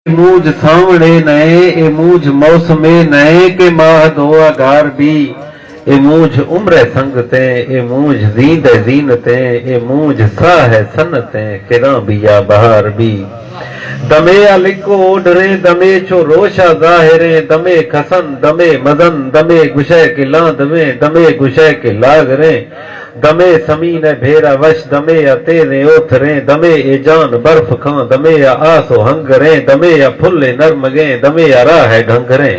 Mooz सावणे नए ए Mooz मौसमे नए के माह दोआ गार भी ए मूझ उम्र संगते ए मूझ जींद जीनते ए मूझ साह सनते किरा बिया बहार भी दमे अलिको ओढ़रे दमे चो रोशा जाहिरे दमे खसन दमे मदन दमे गुशे के लांदवे दमे गुशे के लागरे दमे समीन भेरा वश दमे या तेरे ओथरे दमे ए जान बर्फ खां दमे या आसो हंगरे दमे या फुल्ले नरमगे दमे या राह ढंगरे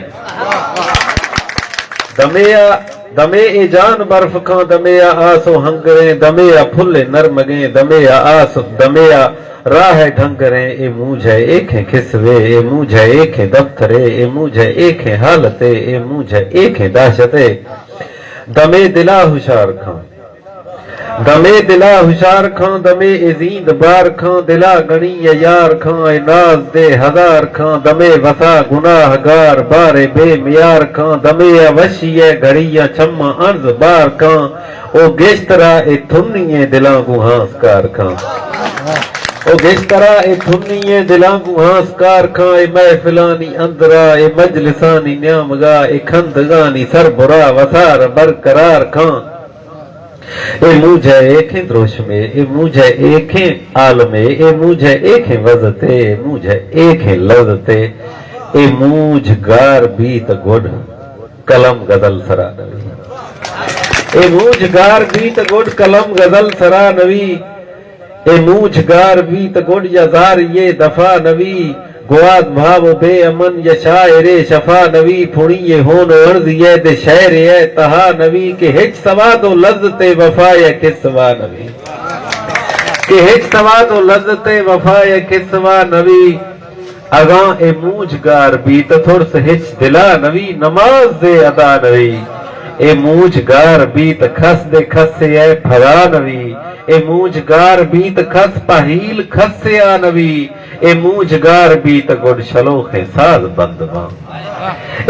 दमे ए जान बर्फ खां दमे या आसो हंगरे दमे या फुल्ले नरमगे दमे या आस दमे या राह ढंगरे ए मूझे एखे खिसवे ए मूझे एखे दफ्तरे ए मूझे एखे हालते ए मूझे एखे दाशते दमे दिला हुशार खां दमे दिला हुशार खां दमे एजींद बार खां दिला गणी यार खां ए नाज दे हजार खां दमे वसा गुनाहगार बारे बेमियार खां दमे वशिय घड़िया छम्मा अर्ज बार खां ओ गेस्तरा ए थुन्निए दिला गुहासकार खां ओ गेस्तरा ए थुन्निए दिला गुहासकार खां ए महफिलानी अंदरा ए मजलिसानी न्यामगा ए खंदगानी सरबरा वसार बरकरार खां ए मुझे एखें द्रोश में ए मुझे एखें आलमे ए मुझे एखें वजते ए मुझे एखें लवजते ए मुझ गार बीत गुड कलम गदल सरा नवी ए मुझ गार बीत गुड कलम गदल सरा नवी ए मुझ गार बीत गुड यजार ये दफा नवी गुआद भाव बे अमन यशायरे शफा नवी फुणी ये होन अर्ज ये दे शहर ये तहा नवी के हिच सवाद लज्जते वफा ये किसवा नवी के हिच सवाद लज्जते वफा ये किसवा नवी अगा ए मूझ गार भी तथुरस हिच दिला नवी नमाज दे अदा नवी ए मूझ गार बीत खस दे खस से फरा नवी ए मूझ गार बीत खस पहील खस से आ नवी ए मूझ गार बीत गुड शलोखे साज बंदवा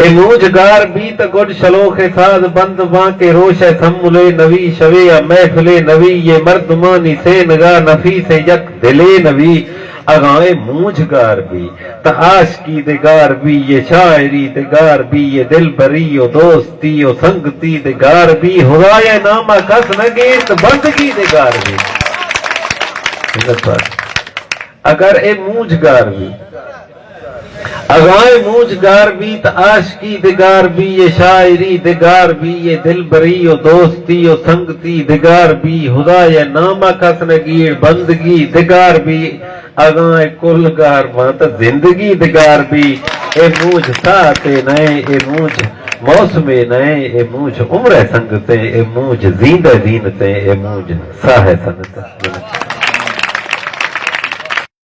ए मूझ गार बीत गुड शलोखे साज बंदवा के रोशे सम्मुले नवी शवे या महफिले नवी ये मर्दमानी से नगा नफी से यक दिले नवी अगाए मूझ गार भी ताश की दिगार भी ये शायरी दिगार भी ये दिल बरी ओ दोस्ती ओ संगती दिगार भी हुआ नामा कस नगेत बंदगी दिगार भी अगर ए मूझ गार भी अगाए मूझ गार भी ताश की दिगार भी ये शायरी दिगार भी ये दिल बरी ओ दोस्ती ओ संगती दिगार भी हुदा नामा कस नगीर बंदगी दिगार भी अगाए कुलगार मात जिंदगी दिगार भी ए मूझ साते नए ए मूझ मौसमे नए ए मूझ उम्र संगते ए मूझ जींद जीनते ए मूझ साह सनते